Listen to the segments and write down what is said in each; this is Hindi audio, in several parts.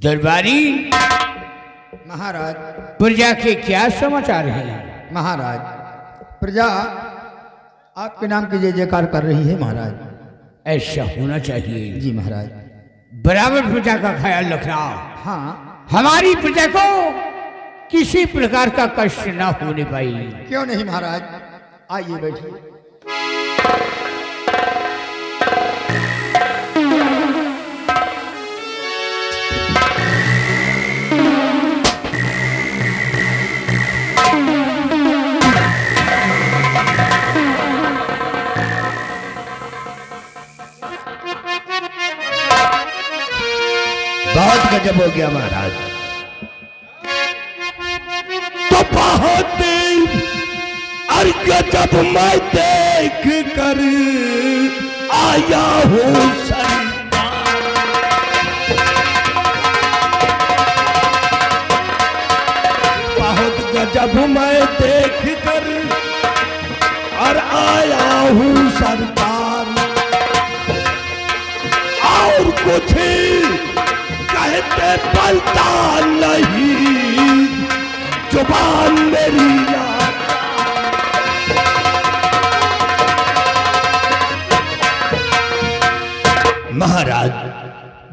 दरबारी महाराज। प्रजा के क्या समाचार हैं? महाराज, प्रजा आपके नाम की जय जयकार कर रही है महाराज। ऐसा होना चाहिए। जी महाराज। बराबर प्रजा का ख्याल रखना। हाँ। हमारी प्रजा को किसी प्रकार का कष्ट ना होने पाई। क्यों नहीं महाराज, आइए बैठिए। बहुत गजब हो गया महाराज। तो बहुत और गजब मैं देख कर आया हूँ बहुत गजब मैं देख कर और आया हूँ सरकार। और कुछ कहते पलता नहीं जुबान मेरी याद। महाराज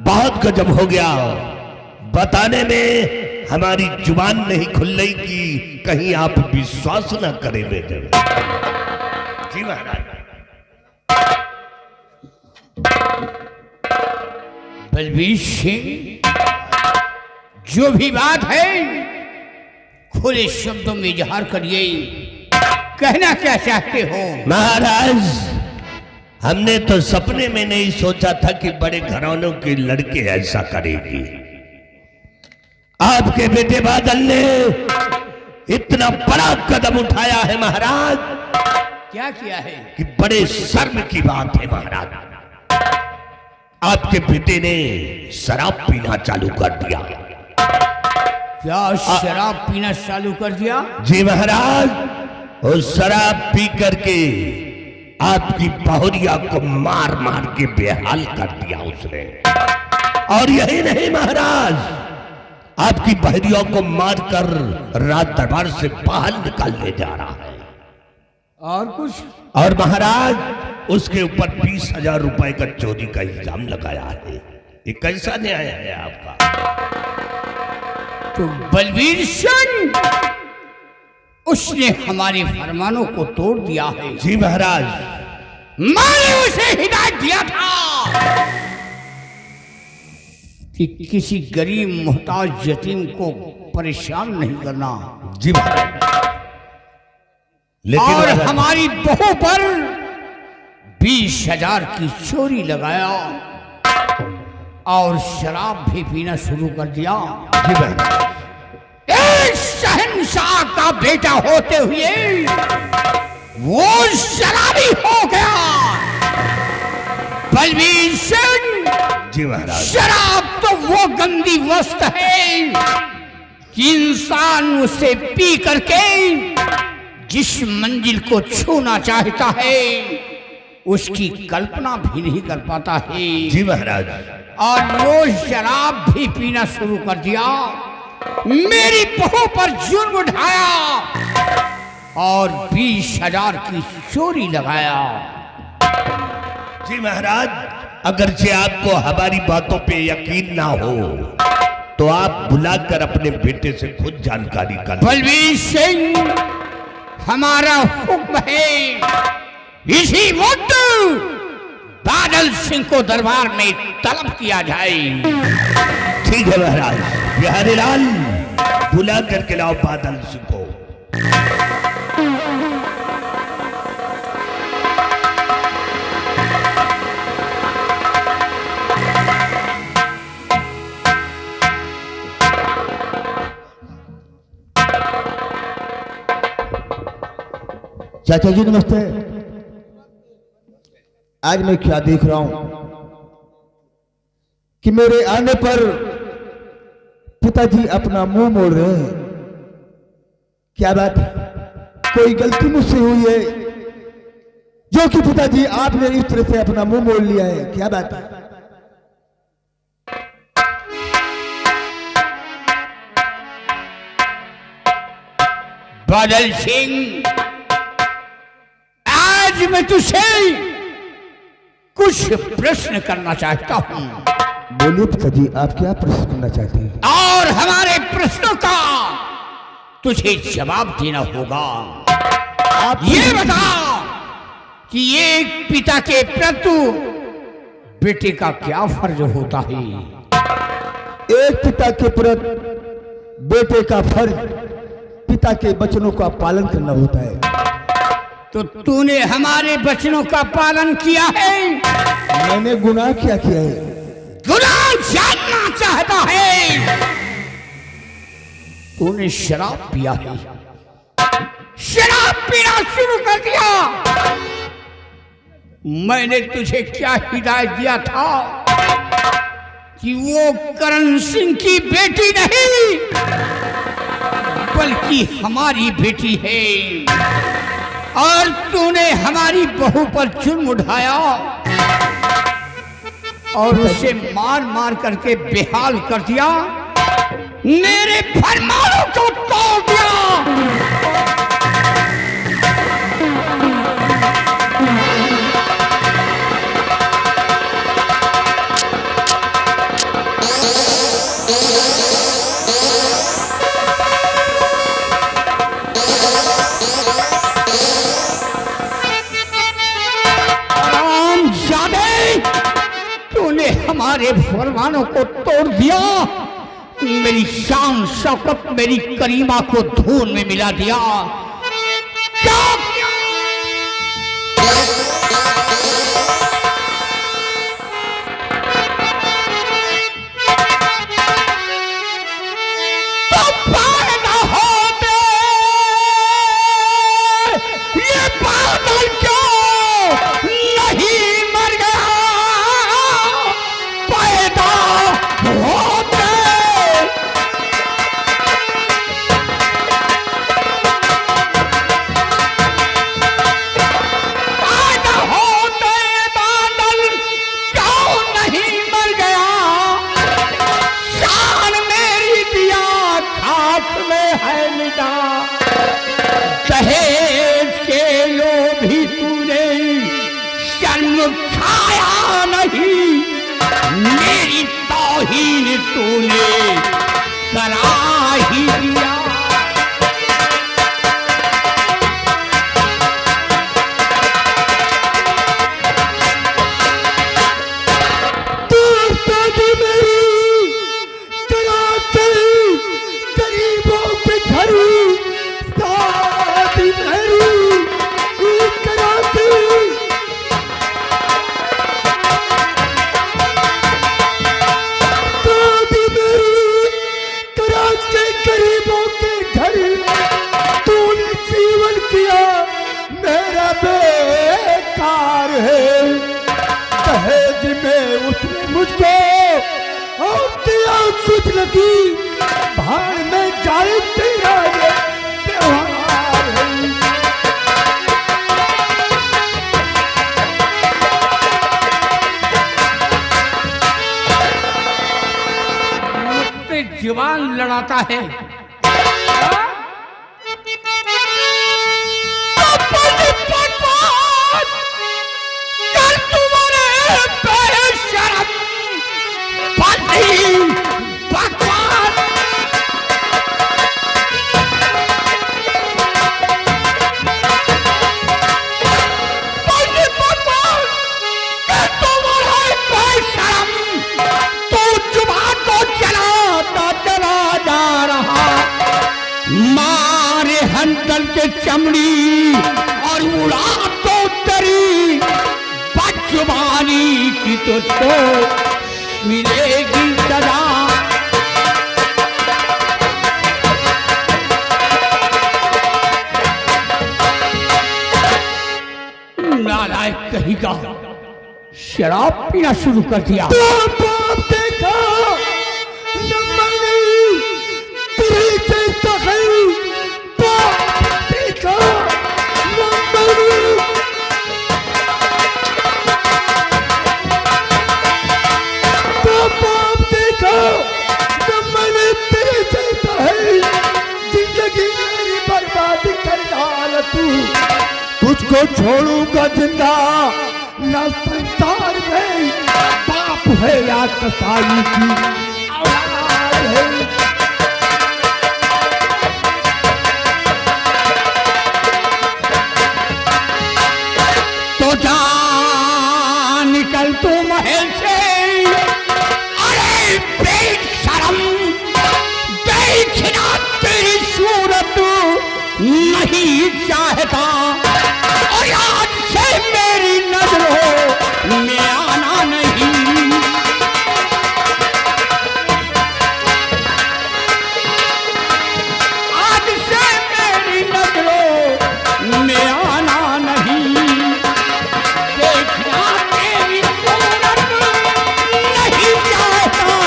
बहुत गजब हो गया। बताने में हमारी जुबान नहीं खुल रही कि कहीं आप विश्वास न करें बेटे। जी महाराज। बलबीर सिंह, जो भी बात है खुले शब्दों में इजहार करिए। कहना क्या चाहते हो? महाराज, हमने तो सपने में नहीं सोचा था कि बड़े घरानों के लड़के ऐसा करेंगे। आपके बेटे बादल ने इतना बड़ा कदम उठाया है महाराज। क्या किया है? कि बड़े शर्म की बात है महाराज। आपके बेटे ने शराब पीना चालू कर दिया। क्या शराब पीना चालू कर दिया? जी महाराज, और शराब पी करके आपकी बहुरिया को मार मार के बेहाल कर दिया उसने। और यही नहीं महाराज, आपकी बहरियों को मारकर रात दरबार से बाहर निकालने जा रहा है। और कुछ? और महाराज, उसके ऊपर 20,000 रुपए का चोरी का इल्जाम लगाया है। ये कैसा न्याय है आपका? तो बलबीर सिंह, उसने हमारे फरमानों को तोड़ दिया है। जी महाराज। मैंने उसे हिदायत दिया था कि किसी गरीब मोहताज यतीम को परेशान नहीं करना। जी महाराज। और हमारी बहू पर 20,000 की चोरी लगाया और शराब भी पीना शुरू कर दिया। जी भाई। एक शहंशाह का बेटा होते हुए वो शराबी हो गया। बलबीर सिंह, जी महाराज। शराब तो वो गंदी वस्तु है कि इंसान उसे पी करके जिस मंजिल को छूना चाहता है उसकी कल्पना भी नहीं कर पाता है। जी महाराज। और वो शराब भी पीना शुरू कर दिया, मेरी बहू पर जुर्म उठाया और 20,000 की चोरी लगाया। जी महाराज, अगरचे आपको हमारी बातों पे यकीन ना हो तो आप बुलाकर अपने बेटे से खुद जानकारी कर। बलबीर सिंह, हमारा हुक्म है, इसी वक्त बादल सिंह को दरबार में तलब किया जाए। ठीक है महाराज। बिहारी लाल, बुला करके लाओ बादल सिंह को। चाचा जी नमस्ते। आज मैं क्या देख रहा हूं कि मेरे आने पर पिताजी अपना मुंह मोड़ रहे हैं। क्या बात है? कोई गलती मुझसे हुई है जो कि पिताजी आपने इस तरह से अपना मुंह मोड़ लिया है? क्या बात है? बादल सिंह, आज मैं तुझसे कुछ प्रश्न करना चाहता हूं। बोलिए पिताजी, आप क्या प्रश्न करना चाहते हैं? और हमारे प्रश्नों का तुझे जवाब देना होगा। आप ये बता कि एक पिता के प्रति बेटे का क्या फर्ज होता है? एक पिता के प्रति बेटे का फर्ज पिता के वचनों का पालन करना होता है। तो तूने हमारे वचनों का पालन किया है? मैंने गुनाह क्या किया है? गुनाह जानना चाहता है। तूने शराब पिया है, शराब पीना शुरू कर दिया। मैंने तुझे क्या हिदायत दिया था कि वो करण सिंह की बेटी नहीं बल्कि हमारी बेटी है, और तूने हमारी बहू पर जुर्म उठाया और उसे मार मार करके बेहाल कर दिया, मेरे फरमानों को तोड़ दिया। तूने हमारे फरमानों को तोड़ दिया, मेरी शान शौकत मेरी करीमा को धूल में मिला दिया। क्या तो फायदा होते ये बादल क्यों नहीं मर गया? पैदा होते पैदा होते बादल क्यों नहीं मर गया? शान मेरी दिया खाक में है मिटा, दहेज के लोभी तूने शर्म खाया नहीं, मेरी तौहीन तूने करा ही दिया। गरीबों के घर शादी कराती, गरीबों के घर तूने जीवन किया मेरा बेकार है। दहेज में उसने मुझको और दिया कुछ लगी, भाड़ में जाए तेरा ये त्योहार है। मुझसे जुबान लड़ाता है। कर तुम्हारे बेशरम बंदी बकवास। बंदी बकवास कर तुम्हारे बेशरम, तू जुबान को चलाता चला जा रहा। मारे हंतल के चमड़ी और उड़ा तो तेरी बदजुबानी की तुझको मिलेगी सजा। नालायक कहेगा, शराब पीना शुरू कर दिया। बाप देखा न मैंने तेरे जैसा है, बाप देखा न मैंने बाप देखा न मैंने तेरे जैसा है। जिंदगी मेरी बर्बादी को छोड़ूंगा जिंदा, न संसार में बाप है या कसाई की औलाद है। तो जा निकल तू महल से, अरे बेशरम, देखना तेरी सूरत नहीं चाहता, और आज से मेरी नजरों में आना नहीं। आज से मेरी नजरों में आना नहीं, देखना तेरी सूरत नहीं चाहता।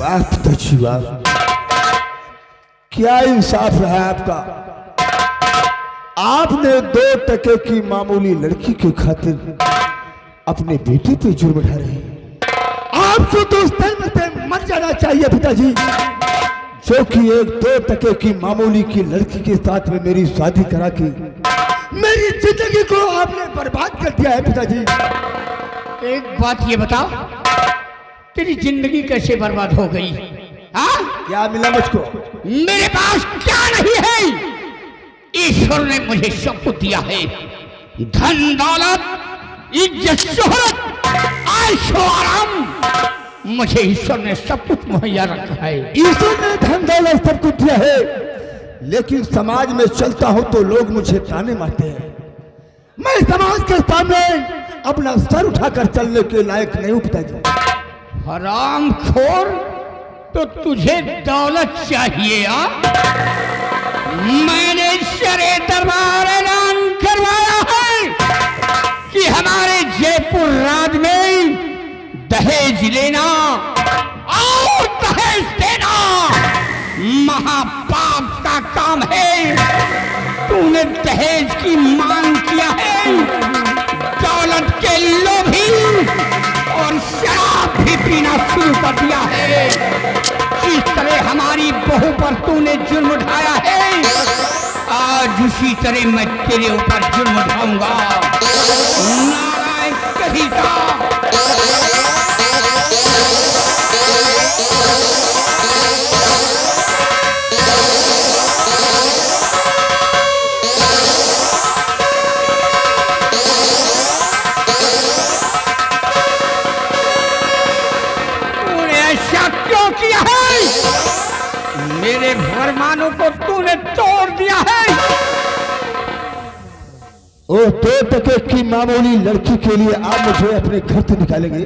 आप तो छुआ, क्या इंसाफ रहा आपका। आपने 2 टके की मामूली लड़की के खातिर अपने बेटे पे जुर्म ढा रहे हैं। आपको तो उस धर्म पे मर जाना चाहिए पिताजी, जो कि एक 2 टके की मामूली की लड़की के साथ में मेरी शादी करा के मेरी जिंदगी को आपने बर्बाद कर दिया है पिताजी। एक बात ये बता, तेरी जिंदगी कैसे बर्बाद हो गई? हाँ, क्या मिला मुझको? मेरे पास क्या नहीं है? ईश्वर ने मुझे सब कुछ दिया है, धन दौलत, इज्जत शोहरत, आयशो आराम, मुझे ईश्वर ने सब कुछ मुहैया रखा है। ईश्वर ने धन दौलत सब कुछ दिया है, लेकिन समाज में चलता हूं तो लोग मुझे ताने मारते हैं। मैं समाज के सामने अपना सर उठाकर चलने के लायक नहीं हूं पिताजी। हरामखोर, तो तुझे दौलत चाहिए? मैंने शरे दरबार ऐलान करवाया है कि हमारे जयपुर राज में दहेज लेना और दहेज देना महापाप का काम है। तूने दहेज की मांग किया है, दौलत के लोभी और शराब भी पीना शुरू कर दिया है। जिस तरह हमारी बहू पर तूने जुर्म ढाया है, आज उसी तरह मैं तेरे ऊपर जुर्म ढाऊंगा। नारायण कहीं का किया है? मेरे फरमानों को तूने तोड़ दिया है। ओ 2 टके की मामूली लड़की के लिए आप मुझे अपने घर से निकालेंगे,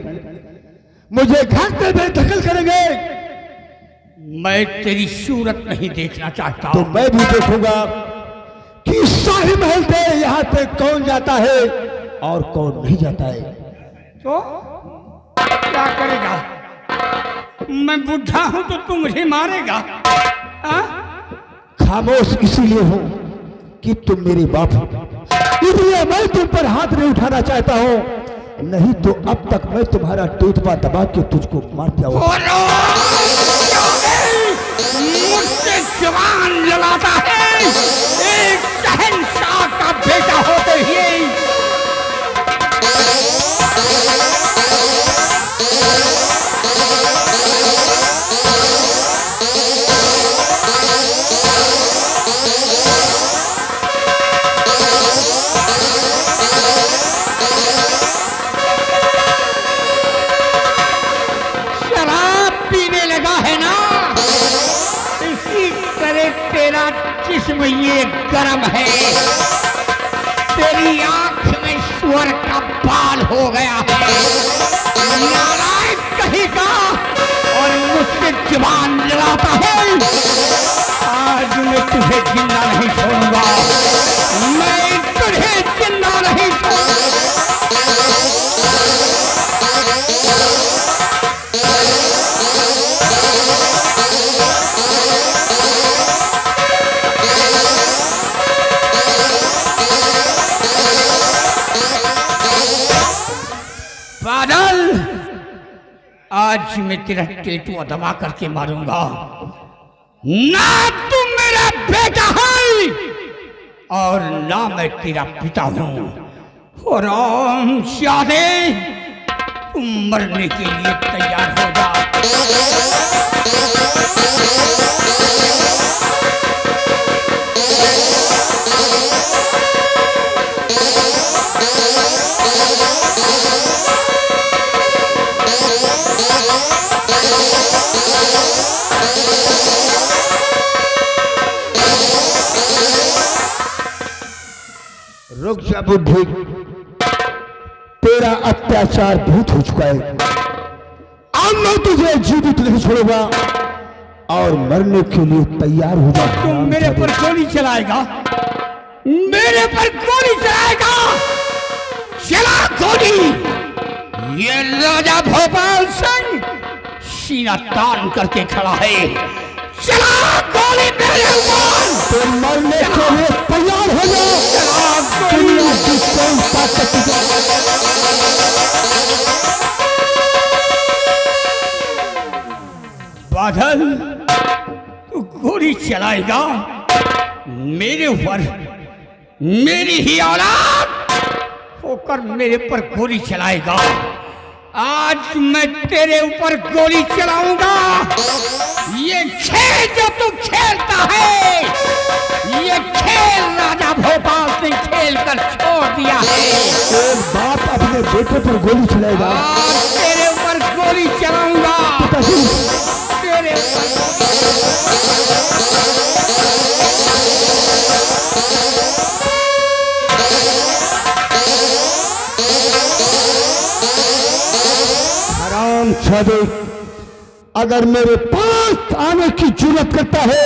मुझे घर से बेदखल करेंगे? मैं तेरी सूरत नहीं देखना चाहता। तो मैं भी देखूंगा कि शाही महल से यहाँ से कौन जाता है और कौन नहीं जाता है। तो क्या करेगा? मैं बुढ़ा हूं तो तू मुझे मारेगा? खामोश इसीलिए हूं कि तुम मेरे बाप हो, इसलिए मैं तुम पर हाथ नहीं उठाना चाहता हूं, नहीं तो अब तक मैं तुम्हारा टूटपा दबा के तुझको मार दिया होगा। मुझसे जवान लड़ाता है, एक शहंशाह का बेटा होते ही। तेरा जिस्म ये गरम है, तेरी आंख में स्वर का बाल हो गया है। नालायक कहीं का, और मुझसे जुबान लड़ाता है। आज मैं तुझे जिंदा नहीं छोड़ूंगा, मैं तुझे जिंदा नहीं छोड़ूंगा। बादल, आज मैं तेरा टेटुआ दबा करके मारूंगा। ना तुम मेरा बेटा है और ना मैं तेरा पिता हूं। और शादे, तुम मरने के लिए तैयार हो जा। रुक जा बुद्धि, तेरा अत्याचार बहुत हो चुका है। अब मैं तुझे जीवित नहीं छोड़ूंगा और मरने के लिए तैयार हो जा। तुम मेरे पर गोली चलाएगा, मेरे पर गोली चलाएगा। चला गोली। ये राजा भोपाल सिंह सीना तान करके खड़ा है। चला गोली मेरे ऊपर। तो मरने के लिए तैयार हो जा। दुनिया की कोई ताकत बादल, तू गोली चलाएगा मेरे ऊपर, मेरी ही औलाद होकर मेरे पर गोली चलाएगा। आज मैं तेरे ऊपर गोली चलाऊंगा। ये खेल जो तू खेलता है, ये खेल राजा भोपाल सिंह खेल कर छोड़ दिया है। एक बाप अपने बेटे पर गोली चलाएगा। आज तेरे ऊपर गोली चलाऊंगा। तेरे हराम छादे, अगर मेरे पास आने की जरूरत करता है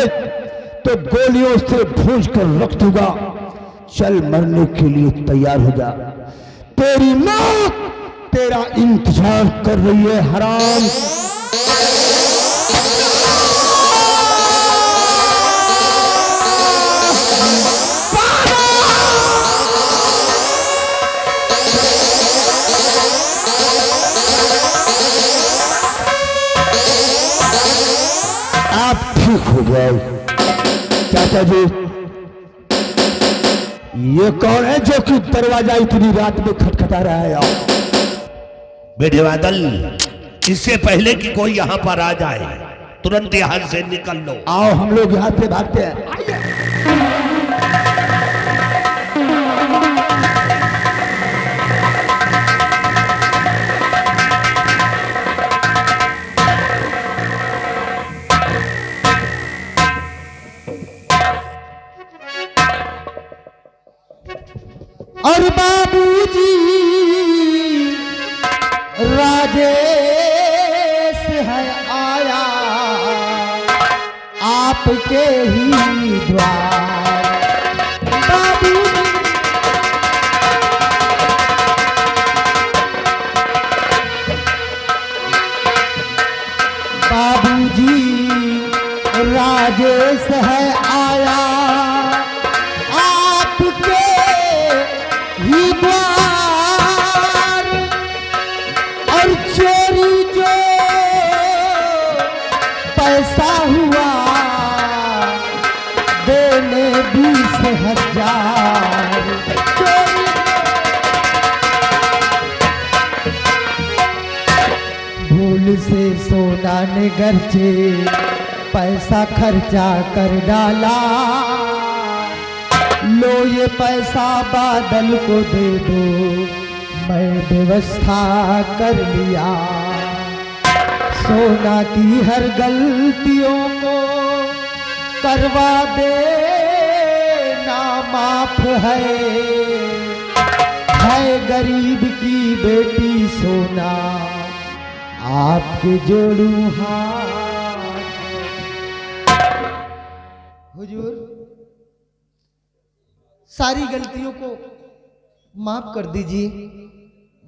तो गोलियों से भूंज कर रख दूंगा। चल मरने के लिए तैयार हो जा। तेरी मौत तेरा इंतजार कर रही है हराम। आप ठीक हो गए। चाचा जी, ये कौन है जो कि दरवाजा इतनी रात में खटखटा रहा है? बेटे बादल, इससे पहले कि कोई यहाँ पर आ जाए, तुरंत यहाँ से निकल लो। आओ हम लोग यहाँ से भागते हैं। और बाबूजी राजेश है आया आपके ही द्वार। बाबूजी राजेश है आया आपके ही द्वार। और चोरी जो पैसा हुआ देने 20,000। भूल से सोना ने गर्जे पैसा खर्चा कर डाला। लो ये पैसा बादल को दे दो, मैं व्यवस्था कर लिया। सोना की हर गलतियों को करवा दे ना माफ है गरीब की बेटी सोना आपके जोड़ू हाथ। हुजूर, सारी गलतियों को माफ कर दीजिए।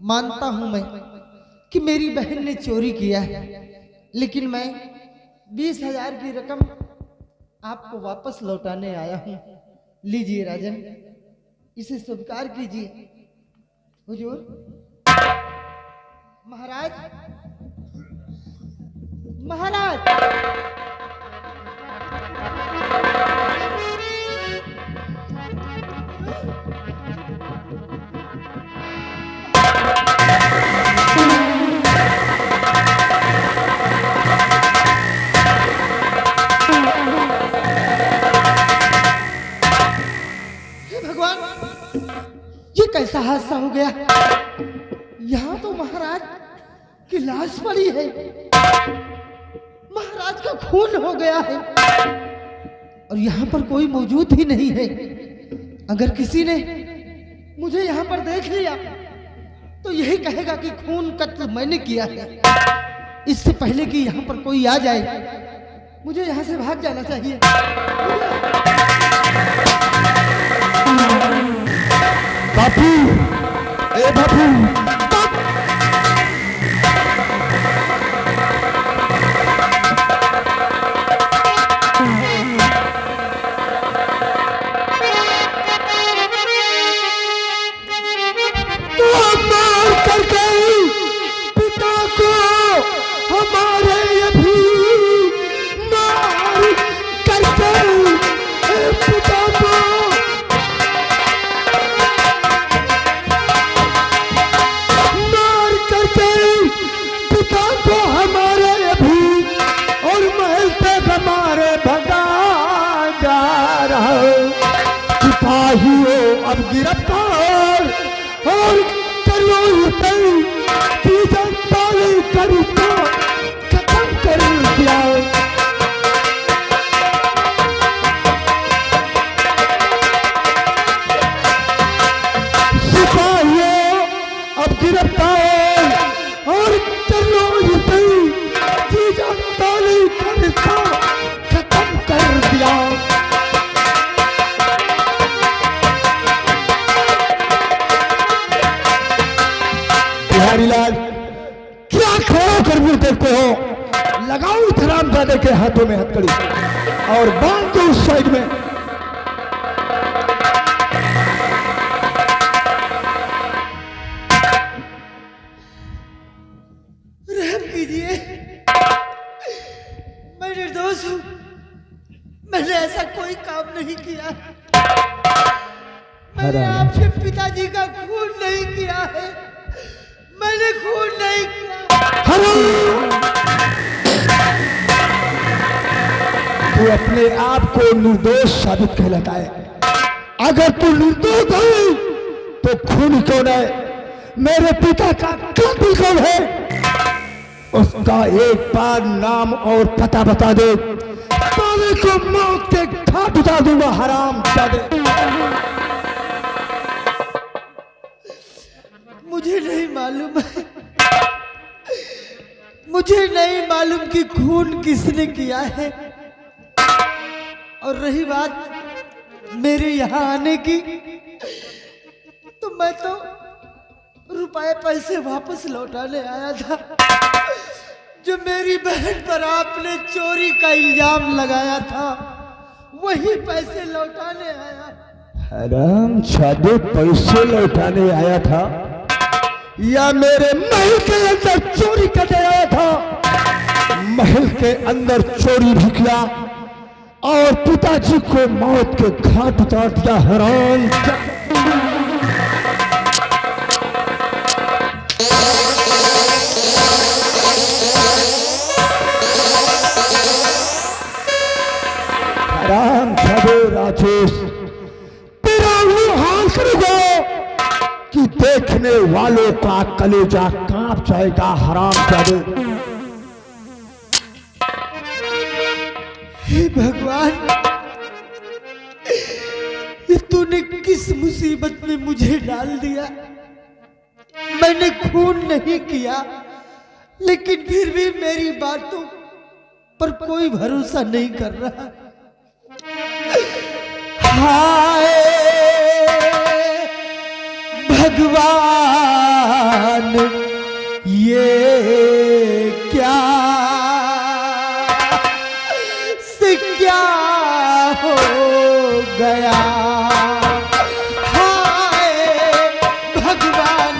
मानता हूं मैं कि मेरी बहन ने चोरी किया है, लेकिन मैं 20,000 की रकम आपको वापस लौटाने आया हूं। लीजिए राजन, इसे स्वीकार कीजिए। हुजूर, महाराज, महाराज, हे भगवान, ये कैसा हादसा हो गया? यहाँ तो महाराज की लाश पड़ी है, महाराज का खून हो गया है और यहाँ पर कोई मौजूद ही नहीं है। अगर किसी ने मुझे यहाँ पर देख लिया तो यही कहेगा कि खून कत्ल मैंने किया है। इससे पहले कि यहाँ पर कोई आ जाए, मुझे यहाँ से भाग जाना चाहिए। बापू, ए बापू, अब गिरफ्तार और करो खत्म कर दिया। सिपाहियों अब गिरफ्तार और करो खत्म कर दिया। बिहारीलाल, क्या खड़ो कर मुझ देखते हो? लगाओ इस हरामजादे के हाथों में हथकड़ी और बांध दो उस साइड में। रहम कीजिए, मैं निर्दोष हूं, मैंने ऐसा कोई काम नहीं किया। मैंने आपके पिताजी का खून नहीं किया है, मैंने खून नहीं किया। तू अपने आप को निर्दोष साबित कहलाता है। अगर तू निर्दोष है तो खून कौन है? मेरे पिता का कातिल कौन है? उसका एक बार नाम और पता बता दे, साले को मौत के घाट उतार दूंगा। हराम जादे, मुझे नहीं मालूम है, मुझे नहीं मालूम कि खून किसने किया है। और रही बात मेरे यहाँ आने की, तो मैं तो रुपए पैसे वापस लौटाने आया था जो मेरी बहन पर आपने चोरी का इल्जाम लगाया था, वही पैसे लौटाने आया। हराम जादे, पैसे लौटाने आया था या मेरे महल के अंदर चोरी करने आया था? महल के अंदर चोरी भी किया और पिताजी को मौत के घाट उतार दिया। हराम हराम जादे राजेश, तेरा वो हाल करेगा कि देखने वालों का कलेजा कांप जाएगा। हराम जादे, हे भगवान, ये तूने किस मुसीबत में मुझे डाल दिया। मैंने खून नहीं किया, लेकिन फिर भी मेरी बातों पर कोई भरोसा नहीं कर रहा। हाय भगवान, ये क्या से क्या हो गया। हाय भगवान,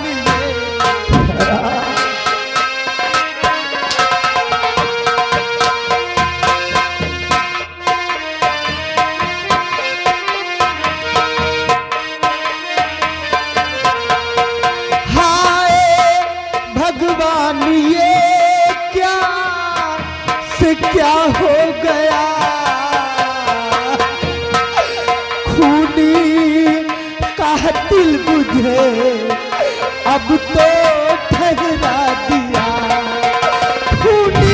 क्या हो गया खूनी कातिल मुझे अब तो ठहरा दिया खूनी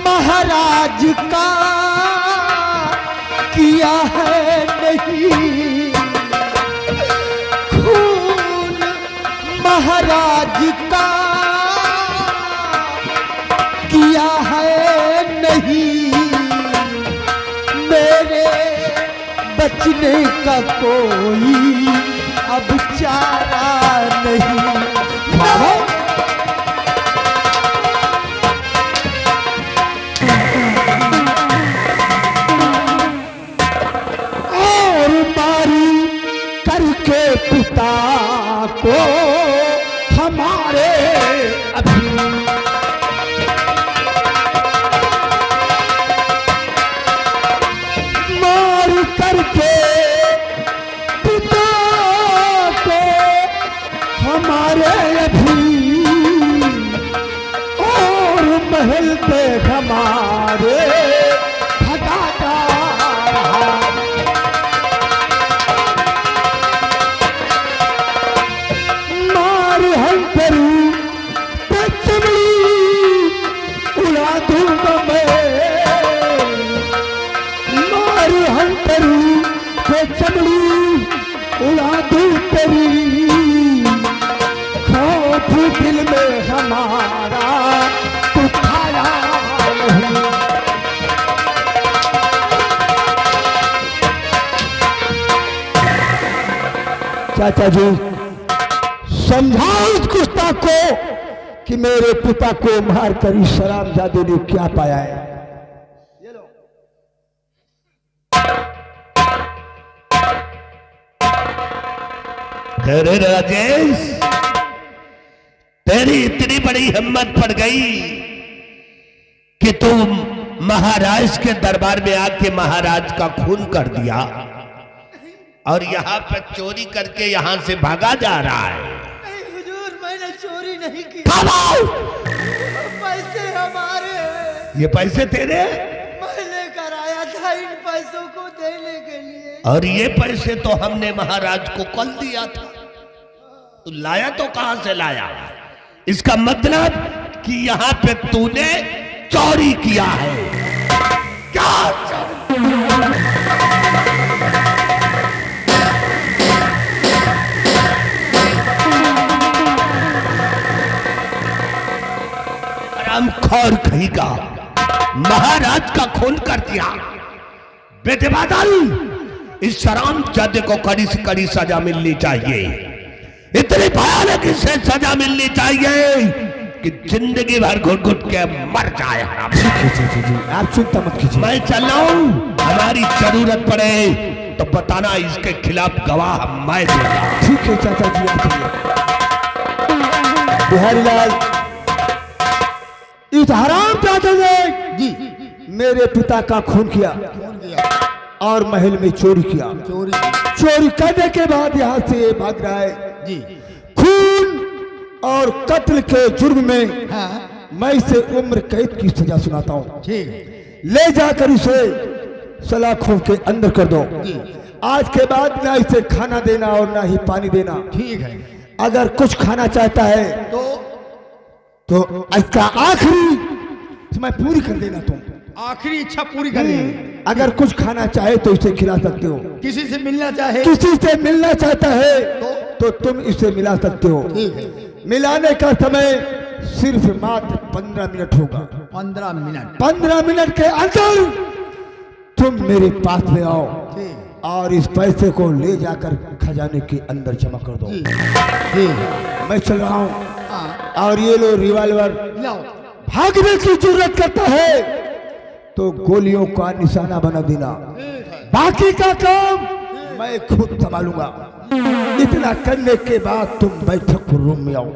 महाराज का किया है नहीं खून महाराज का किया है नहीं मेरे बचने का कोई अब चारा नहीं पिता को हमारे अभी मार करके पिता को हमारे अभी और महल पे हमारे भगाता उड़ा दूंगा मैं मार हंटरू पे चमड़ी उड़ा दूं तेरी खौफ दिल में हमारा तू खाया नहीं चाचा जी समझाओ इस गुस्ताख को कि मेरे पिता को मारकर इस शराबजादे ने क्या पाया है। अरे राजेश, तेरी इतनी बड़ी हिम्मत पड़ गई कि तुम महाराज के दरबार में आके महाराज का खून कर दिया और यहाँ पे चोरी करके यहाँ से भागा जा रहा है। नहीं हुजूर, मैंने चोरी नहीं की। पैसे हमारे। ये पैसे तेरे? मैं लेकर आया था इन पैसों को देने के लिए। और ये पैसे तो हमने महाराज को कल दिया था। तू लाया तो कहां से लाया? इसका मतलब कि यहाँ पे तूने चोरी किया है। क्या आरामखोर कहीं का महाराज का खून कर दिया। बेटे बादल, इस शराबजादे को कड़ी से कड़ी सजा मिलनी चाहिए। इतनी भयानक इसे सजा मिलनी चाहिए कि जिंदगी भर घुट घुट के मर जाए। आप चिंता मत कीजिए, मैं चल रहा हूं। हमारी जरूरत पड़े तो बताना, इसके खिलाफ गवाह मैं दूंगा। ठीक है चाचा जी, आप बिहारी लाल, इस हरामजादे ने जी मेरे पिता का खून किया और महल में चोरी किया। चोरी करने के बाद यहाँ से भाग रहा है जी। खून और कत्ल के जुर्म में मैं इसे उम्र कैद की सजा सुनाता हूँ। ले जाकर इसे सलाखों के अंदर कर दो। आज के बाद ना इसे खाना देना और ना ही पानी देना। ठीक है। अगर कुछ खाना चाहता है तो इसका आखिरी मैं पूरी कर देना। तुम आखिरी इच्छा पूरी करें। अगर कुछ खाना चाहे तो इसे खिला सकते हो। किसी से मिलना चाहे, किसी से मिलना चाहता है तो तुम इसे मिला सकते हो। मिलाने का समय सिर्फ मात्र 15 मिनट होगा। 15 मिनट। 15 मिनट के अंदर तुम मेरे पास में आओ और इस पैसे को ले जाकर खजाने के अंदर जमा कर दो। मैं चल रहा हूँ। और ये लो रिवॉल्वर, भागने की जरूरत करता है तो गोलियों का निशाना बना देना। बाकी का काम मैं खुद संभालूंगा। इतना करने के बाद तुम बैठक रूम में आओ।